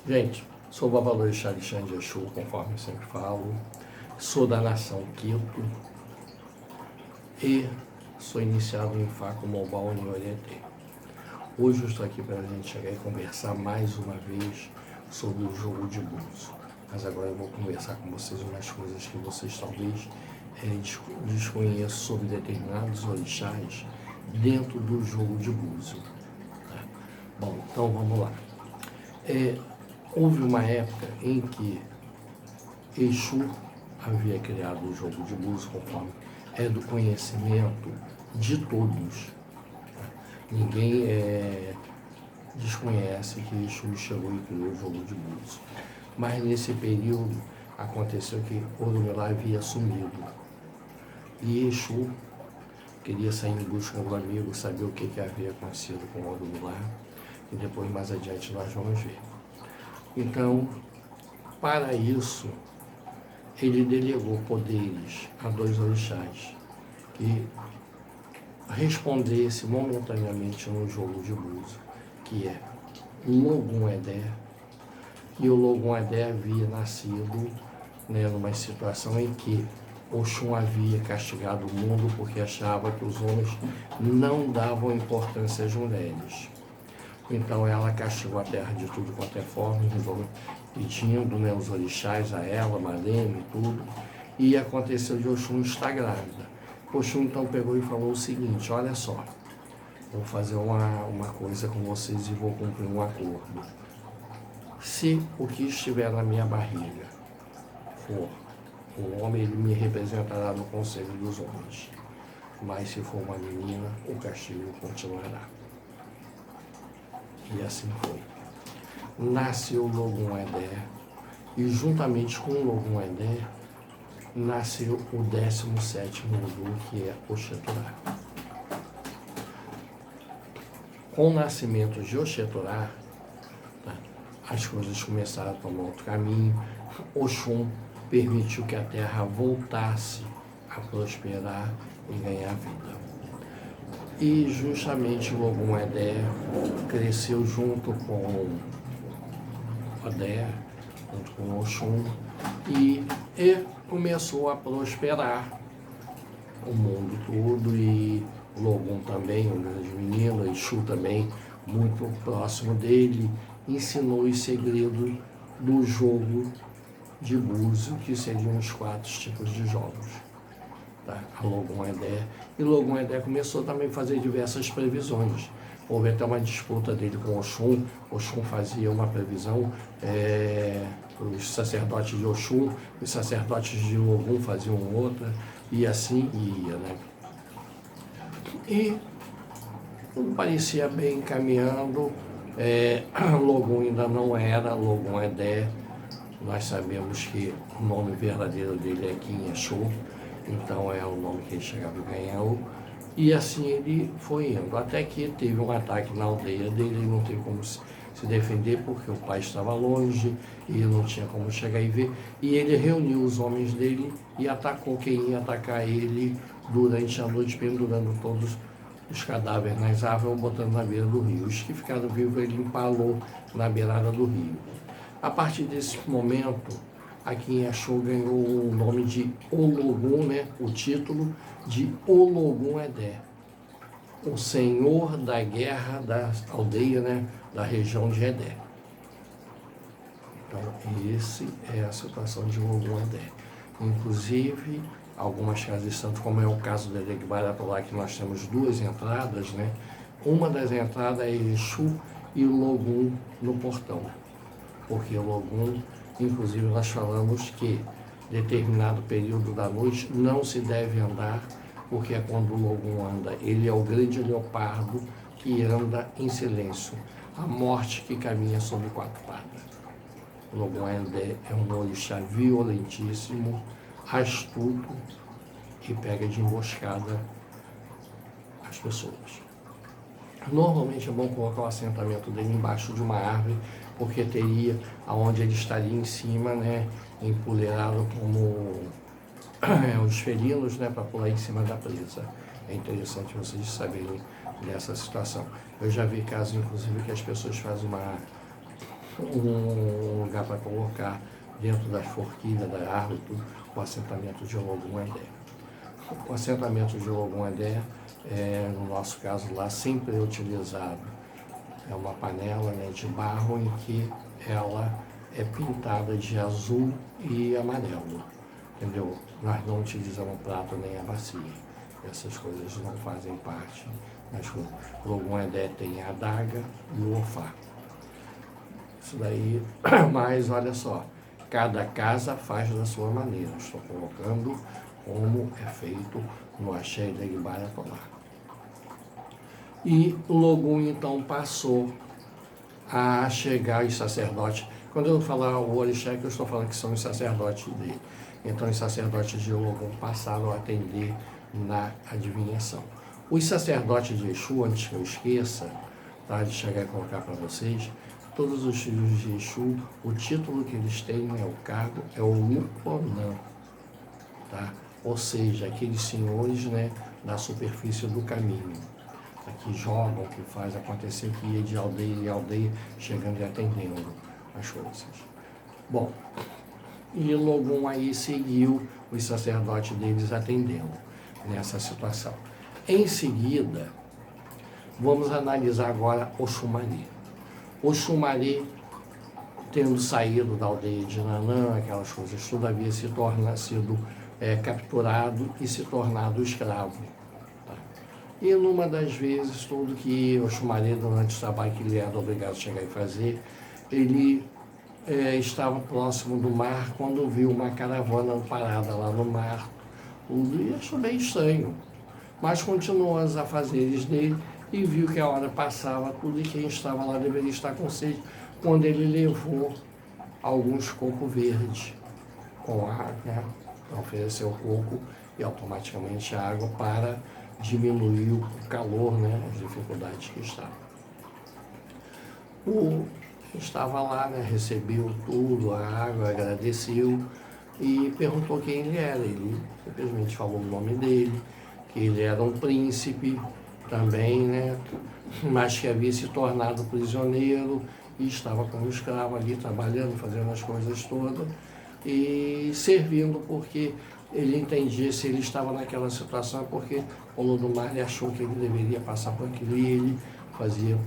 Gente, sou o Babalorixá Alexandre de Exu, conforme eu sempre falo. Sou da nação Quito e sou iniciado em Faco Mobal em Oriente. Hoje eu estou aqui para a gente chegar e conversar mais uma vez sobre o jogo de búzio. Mas agora eu vou conversar com vocês umas coisas que vocês talvez desconheçam sobre determinados orixás dentro do jogo de búzio. Tá? Bom, então vamos lá. Houve uma época em que Exu havia criado o jogo de búzio, conforme é do conhecimento de todos. Ninguém desconhece que Exu chegou e criou o jogo de búzio. Mas nesse período aconteceu que Orumilá havia sumido. E Exu queria sair em busca do amigo, saber o que havia acontecido com Orumilá. E depois, mais adiante, nós vamos ver. Então, para isso, ele delegou poderes a dois orixás que respondesse momentaneamente no jogo de búzio, que é Logum-Edé. E o Logum-Edé havia nascido numa situação em que Oxum havia castigado o mundo porque achava que os homens não davam importância às mulheres. Então ela castigou a terra de tudo quanto é forma, pedindo os orixás a ela, Maleme e tudo. E aconteceu de Oxum estar grávida. Oxum então pegou e falou o seguinte: olha só, vou fazer uma coisa com vocês e vou cumprir um acordo. Se o que estiver na minha barriga for um homem, ele me representará no conselho dos homens. Mas se for uma menina, o castigo continuará. E assim foi. Nasceu o Logum-Edé, e juntamente com o Logum-Edé, nasceu o 17º Odu, que é Oxeturá. Com o nascimento de Oxeturá, as coisas começaram a tomar outro caminho. Oxum permitiu que a terra voltasse a prosperar e ganhar vida. E justamente o Logum-Edé cresceu junto com Odé, junto com Oxum, e começou a prosperar o mundo todo. E Logum também, um grande menino, Exu também, muito próximo dele, ensinou os segredos do jogo de búzio, que seriam os 4 tipos de jogos. Tá? A Logum-Edé. E Logum-Edé começou também a fazer diversas previsões. Houve até uma disputa dele com Oxum. Oxum fazia uma previsão, os sacerdotes de Oxum, os sacerdotes de Logum faziam outra, e assim ia, né? E tudo parecia bem caminhando. Logum ainda não era Logum-Edé. Nós sabemos que o nome verdadeiro dele é Kim Exu, então é o nome que ele chegava e ganhou. E assim ele foi indo, até que teve um ataque na aldeia dele. Ele não teve como se defender porque o pai estava longe e ele não tinha como chegar e ver. E ele reuniu os homens dele e atacou quem ia atacar ele durante a noite, pendurando todos os cadáveres nas árvores, botando na beira do rio. Os que ficaram vivos ele empalou na beirada do rio. A partir desse momento, a Kim Exu ganhou o nome de Ologum, o título de Logum-Edé, o senhor da guerra da aldeia, da região de Edé. Então, essa é a situação de Logum-Edé. Inclusive, algumas casas de santo, como é o caso de Elegbarapolá, que nós temos 2 entradas, Uma das entradas é Exu e o Logum no portão. Porque o Logum, inclusive nós falamos que determinado período da noite não se deve andar, porque é quando o Logum anda. Ele é o grande leopardo que anda em silêncio, a morte que caminha sobre 4 patas. O Logum-Edé é um orixá violentíssimo, astuto, que pega de emboscada as pessoas. Normalmente é bom colocar o assentamento dele embaixo de uma árvore, porque teria aonde ele estaria em cima, empoleirado como os felinos, para pular em cima da presa. É interessante vocês saberem dessa situação. Eu já vi casos, inclusive, que as pessoas fazem um lugar para colocar dentro das forquilhas da árvore, tudo, o assentamento de Ogum-Edé. O assentamento de Ogum-Edé, no nosso caso lá, sempre é utilizado. É uma panela, né, de barro em que ela é pintada de azul e amarelo, entendeu? Nós não utilizamos prato nem a bacia. Essas coisas não fazem parte das coisas. O Ogum-Edé tem a adaga e o ofá. Isso daí, mas olha só, cada casa faz da sua maneira. Estou colocando como é feito no Axé da Ibaratolá. E o Logum então passou a chegar os sacerdotes. Quando eu falar o orixá, eu estou falando que são os sacerdotes dele. Então os sacerdotes de Logum passaram a atender na adivinhação. Os sacerdotes de Exu, antes que eu esqueça, tá, de chegar e colocar para vocês, todos os filhos de Exu, o título que eles têm, o cargo, é o Luponã, tá? Ou seja, aqueles senhores, né, da superfície do caminho, que jogam, que faz acontecer, que ia de aldeia em aldeia, chegando e atendendo as coisas. Bom, e Logum aí seguiu os sacerdotes deles atendendo nessa situação. Em seguida, vamos analisar agora Oxumaré. Oxumaré, tendo saído da aldeia de Nanã, aquelas coisas, tudo havia sido capturado e se tornado escravo. Tá? E numa das vezes, tudo que Oxumaré, durante o trabalho que ele era obrigado a chegar e fazer, ele estava próximo do mar quando viu uma caravana parada lá no mar, tudo, e achou bem estranho. Mas continuou os afazeres dele e viu que a hora passava, tudo, e quem estava lá deveria estar com sede, quando ele levou alguns cocos verdes com água, né? Ofereceu coco e automaticamente água para diminuir o calor, né? As dificuldades que estavam. Estava lá, né? Recebeu tudo, a água, agradeceu e perguntou quem ele era. Ele simplesmente falou o nome dele, que ele era um príncipe também, né? Mas que havia se tornado prisioneiro e estava como escravo ali, trabalhando, fazendo as coisas todas e servindo, porque ele entendia, se ele estava naquela situação, porque o Olodumare achou que ele deveria passar por aquilo e ele fazia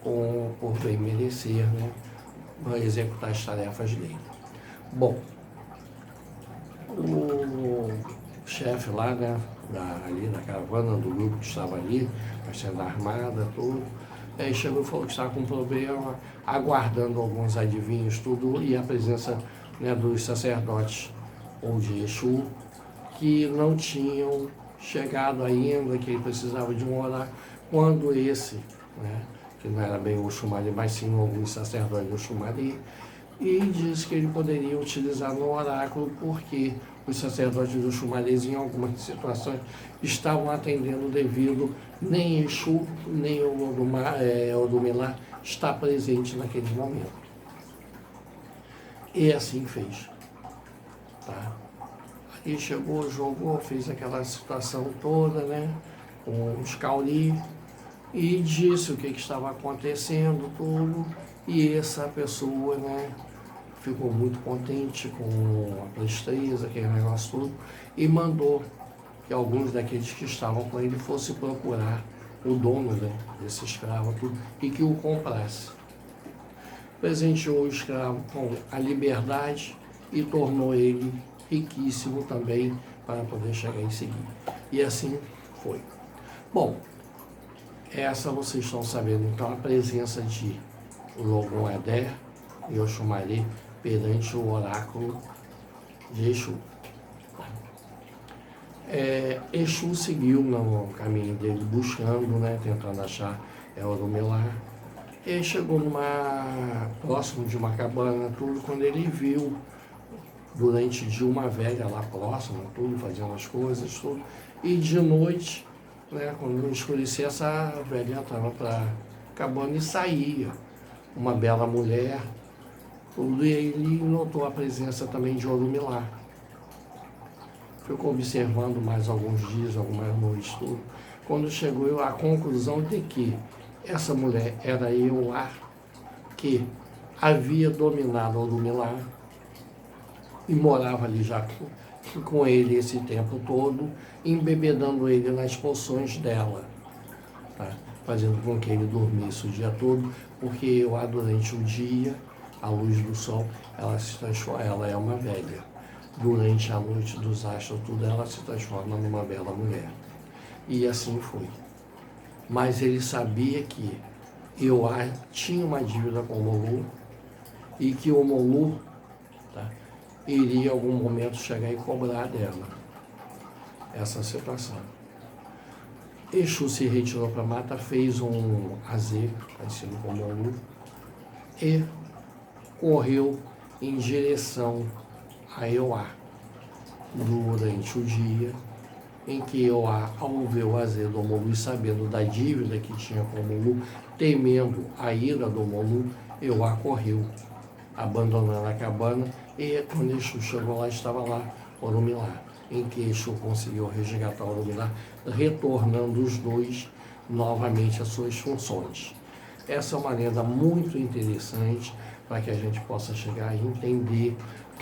por bem merecer, né? Executar as tarefas dele. Bom, o chefe lá, né, ali da caravana, do grupo que estava ali, sendo armada, tudo, aí chegou e falou que estava com um problema, aguardando alguns adivinhos, tudo, e a presença, né, dos sacerdotes ou de Exu, que não tinham chegado ainda, que ele precisava de um oráculo, quando esse, né, que não era bem o Oxumaré, mas sim alguns sacerdotes do Oxumaré, e disse que ele poderia utilizar no oráculo, porque os sacerdotes do Oxumaré, em algumas situações, estavam atendendo devido nem Exu, nem o Odumilá está presente naquele momento. E assim fez. Tá? Aí chegou, jogou, fez aquela situação toda, né, com os cauri, e disse o que estava acontecendo, tudo, e essa pessoa, né, ficou muito contente com a presteza, aquele negócio todo, e mandou que alguns daqueles que estavam com ele fossem procurar o dono, né, desse escravo, tudo, e que o comprasse. Presenteou o escravo com a liberdade e tornou ele riquíssimo também para poder chegar e seguir. E assim foi. Bom, essa vocês estão sabendo, então, a presença de Logum-Edé e Oxumaré perante o oráculo de Exu. Exu seguiu no caminho dele, buscando, né, tentando achar Orumilá. Ele chegou próximo de uma cabana, tudo, quando ele viu, durante dia, uma velha lá próxima, tudo, fazendo as coisas, tudo, e de noite, né, quando escurecia, essa velha entrava para a cabana e saía, uma bela mulher, tudo, e ele notou a presença também de Orumilá. Ficou observando mais alguns dias, algumas noites, tudo, quando chegou à conclusão de que essa mulher era Euá, que havia dominado Orumilá e morava ali já com ele esse tempo todo, embebedando ele nas poções dela, tá? Fazendo com que ele dormisse o dia todo, porque lá durante o dia, a luz do sol, ela se transforma, ela é uma velha. Durante a noite dos astros, tudo, ela se transforma numa bela mulher. E assim foi. Mas ele sabia que Euá tinha uma dívida com o Molu e que o Molu, tá, iria em algum momento chegar e cobrar dela essa situação. Exu se retirou para a mata, fez um azê, parecido com o Molu, e correu em direção a Euá. Durante o dia, em que Euá, ao ver o azê do Molu e sabendo da dívida que tinha com o Molu, temendo a ira do Molu, Euá correu, abandonando a cabana, e quando Exu chegou lá, estava lá Orumilá, em que Exu conseguiu resgatar Orumilá, retornando os dois novamente às suas funções. Essa é uma lenda muito interessante para que a gente possa chegar a entender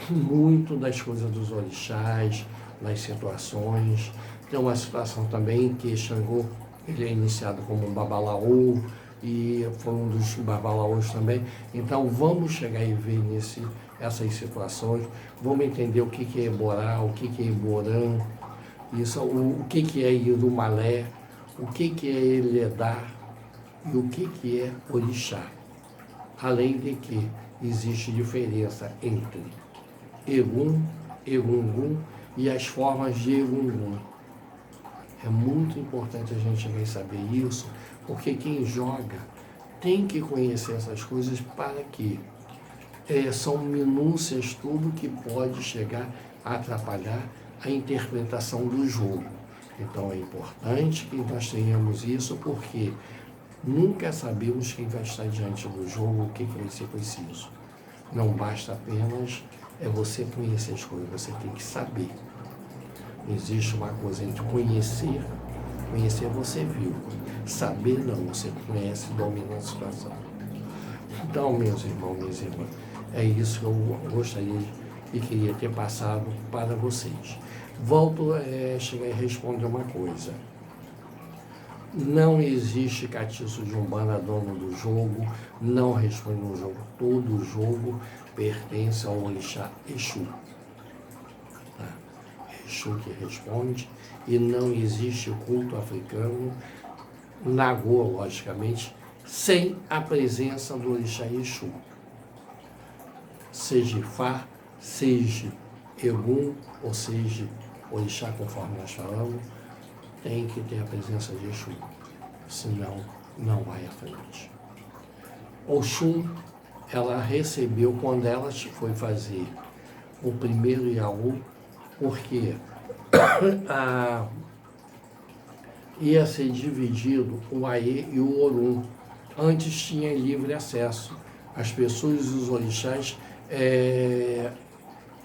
muito das coisas dos orixás, das situações. Tem uma situação também que Xangô, ele é iniciado como um babalaô, e foi um dos babalaôs também. Então vamos chegar e ver essas situações, vamos entender o que é Eborá, o que é Eborã, isso, o que é Irumalé, o que é Eledá e o que é Orixá. Além de que existe diferença entre Egum, Egungun e as formas de Egungun. É muito importante a gente chegar e saber isso, porque quem joga tem que conhecer essas coisas para que são minúcias tudo que pode chegar a atrapalhar a interpretação do jogo. Então é importante que nós tenhamos isso, porque nunca sabemos quem vai estar diante do jogo, o que vai ser preciso. Não basta apenas você conhecer as coisas, você tem que saber. Existe uma coisa entre conhecer você viu, saber não, você conhece e domina a situação. Então, meus irmãos, minhas irmãs, é isso que eu gostaria e queria ter passado para vocês. Volto a chegar e responder uma coisa. Não existe catiço de Umbanda dono do jogo, não responde no jogo. Todo jogo pertence ao orixá Exu. Tá? Exu que responde, e não existe culto africano, Nagô, logicamente, sem a presença do orixá Exu. Seja Ifá, seja Egum, ou seja orixá, conforme nós falamos, tem que ter a presença de Exu, senão não vai à frente. Oxum, ela recebeu quando ela foi fazer o primeiro Iaú, porque ia ser dividido o Aê e o Orum. Antes tinha livre acesso. As pessoas e os orixás,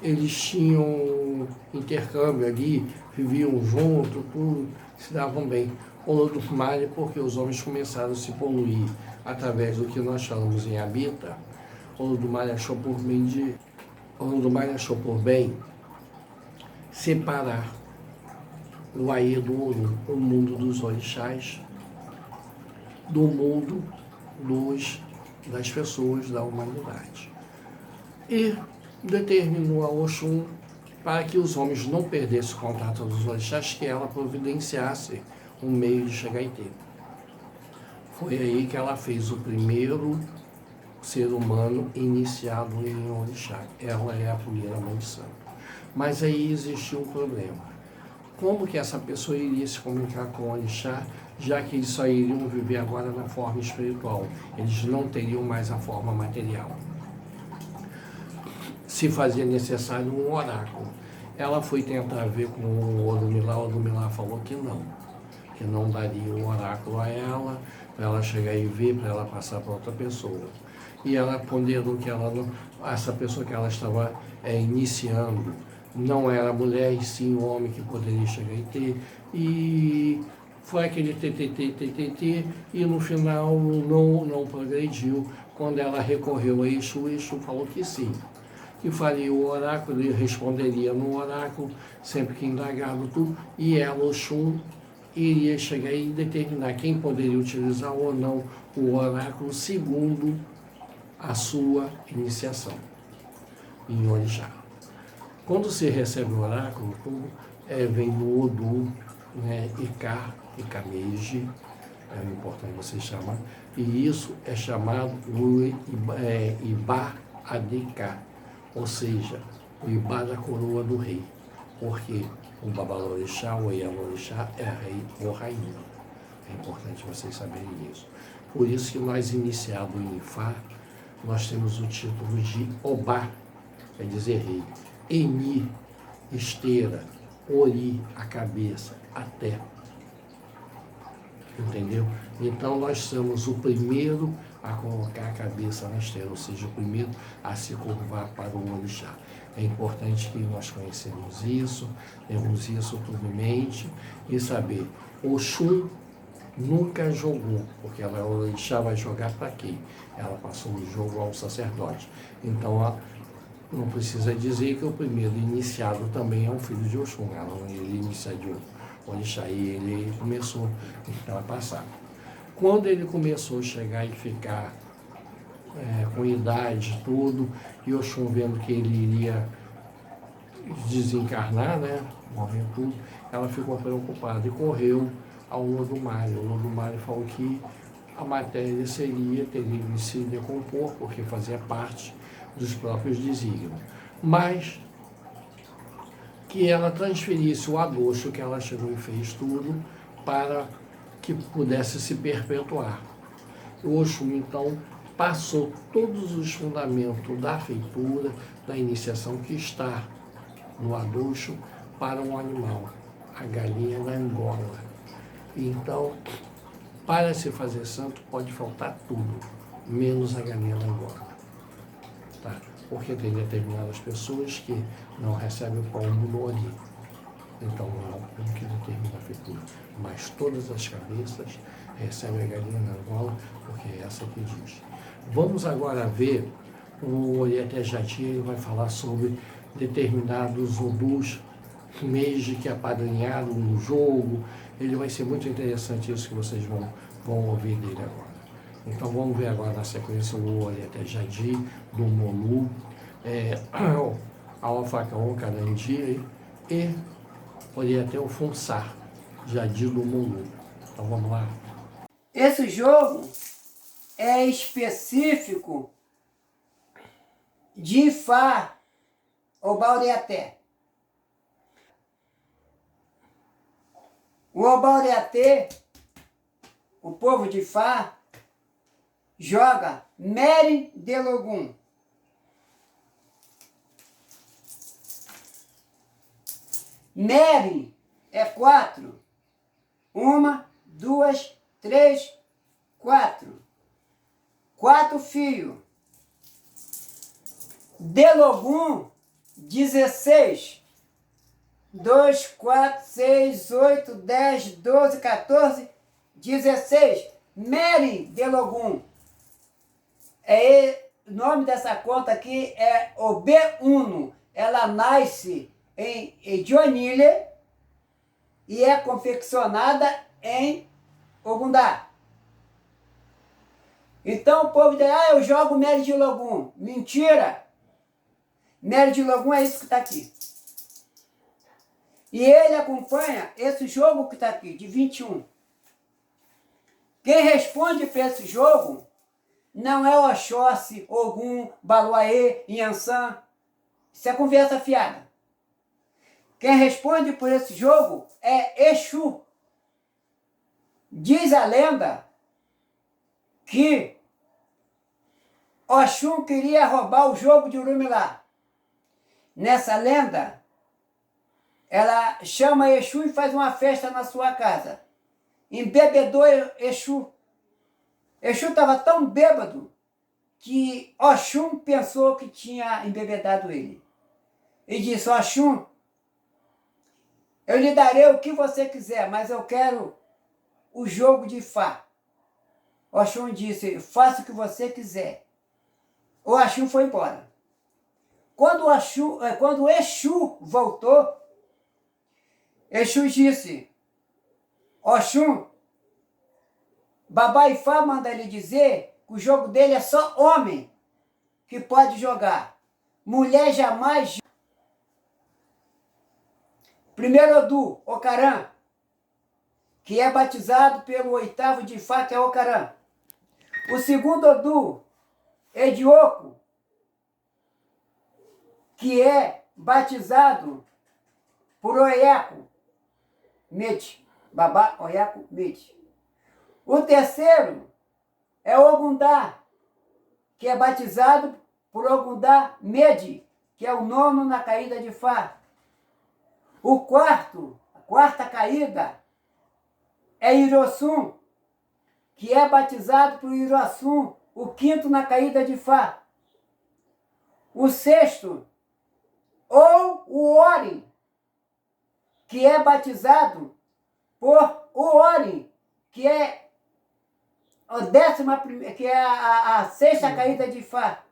eles tinham intercâmbio ali, viviam junto, tudo, se davam bem. Olodumare, porque os homens começaram a se poluir através do que nós falamos em Habita, Olodumare achou por bem separar o Aê do Orum, o mundo dos orixás, do mundo das pessoas, da humanidade. E determinou a Oxum, para que os homens não perdessem o contato dos orixás, que ela providenciasse um meio de chegar e ter. Foi aí que ela fez o primeiro ser humano iniciado em orixá. Ela é a primeira mãe de santo. Mas aí existiu um problema. Como que essa pessoa iria se comunicar com o orixá, já que eles só iriam viver agora na forma espiritual? Eles não teriam mais a forma material. Se fazia necessário um oráculo. Ela foi tentar ver com o Orumilá falou que não daria o oráculo a ela, para ela chegar e ver, para ela passar para outra pessoa. E ela ponderou que essa pessoa que ela estava iniciando não era mulher, e sim o homem que poderia chegar e ter. E foi aquele TTT, e no final não progrediu, Quando ela recorreu a Exu, Exu falou que sim. Que faria o oráculo, ele responderia no oráculo, sempre que indagado tudo, e ela, Oxum, iria chegar e determinar quem poderia utilizar ou não o oráculo segundo a sua iniciação em Orixá. Quando se recebe o oráculo, tudo vem do Odu, né, Icá, Icameji, é importante você chamar, e isso é chamado o Ibá Adicá, ou seja, o Ibá da coroa do rei, porque o Babalorixá, o Ialorixá, é rei ou rainha. É importante vocês saberem isso. Por isso que nós, iniciados em Ifá, nós temos o título de Obá, quer dizer rei, Eni, esteira, Ori, a cabeça, a terra. Entendeu? Então nós somos o primeiro a colocar a cabeça na esteira, ou seja, o primeiro a se curvar para o orixá. É importante que nós conhecemos isso, temos isso tudo em mente e saber, Oxum nunca jogou, porque ela, o orixá vai jogar para quem? Ela passou o jogo ao sacerdote. Então, não precisa dizer que o primeiro iniciado também é um filho de Oxum, ele inicia de orixá, e ele começou a passar. Quando ele começou a chegar e ficar com idade tudo, e Oxum vendo que ele iria desencarnar, né, morrer tudo, ela ficou preocupada e correu ao Lodumare. O Lodumare falou que a matéria teria de se decompor, porque fazia parte dos próprios desígnios. Mas que ela transferisse o adoço que ela chegou e fez tudo para que pudesse se perpetuar. O Oxum, então, passou todos os fundamentos da feitura, da iniciação que está no adoço para um animal, a galinha da Angola. Então, para se fazer santo, pode faltar tudo, menos a galinha da Angola. Tá? Porque tem determinadas pessoas que não recebem o pombo no Ori. Então não é o pombo que determina a feitura. Mas todas as cabeças recebem a galinha na Angola, porque é essa que diz. Vamos agora ver o Oriente Jati, ele vai falar sobre determinados odus, Meiji que apadrinharam no jogo. Ele vai ser muito interessante isso que vocês vão ouvir dele agora. Então vamos ver agora na sequência o Oriente Jadi, do Molu, Alfacaon Carandi e Oriente Funsar, Jadi do Molu. Então vamos lá. Esse jogo é específico de Ifá ou Bauriaté. O Obauriaté, o povo de Ifá, joga Mere de Logum. Mere é 4. 1, 2, 3, 4. 4 fios. De Logum, 16. 2, 4, 6, 8, 10, 12, 14, 16. Mere de Logum. O nome dessa conta aqui é Obe-Uno. Ela nasce em Edionilha e é confeccionada em Ogundá. Então o povo diz, eu jogo Mere de Logum. Mentira! Mere de Logum é isso que está aqui. E ele acompanha esse jogo que está aqui, de 21. Quem responde para esse jogo não é Oxóssi, Ogum, Baluaê, Inhansã. Isso é conversa fiada. Quem responde por esse jogo é Exu. Diz a lenda que Oxum queria roubar o jogo de Urumilá. Nessa lenda, ela chama Exu e faz uma festa na sua casa. Embebedou Exu. Exu estava tão bêbado que Oxum pensou que tinha embebedado ele. E disse, Oxum, eu lhe darei o que você quiser, mas eu quero o jogo de Ifá. Oxum disse, faça o que você quiser, o Axum foi embora. Quando o Exu voltou, Exu disse, Oxum, Babá Ifá manda ele dizer que o jogo dele é só homem que pode jogar. Mulher jamais. Primeiro Odu, Ocarã, que é batizado pelo oitavo de Ifá, que é Ocarã. O segundo Odu, Edioco, que é batizado por Oiaco Mete, Babá Oiaco Mete. O terceiro é Ogundá, que é batizado por Ogundá Mede, que é o nono na caída de Fá. O quarto, a quarta caída, é Irossum, que é batizado por Irossum, o quinto na caída de Fá. O sexto, ou o Ori, que é batizado por o Ori, que é a sexta caída de Fá.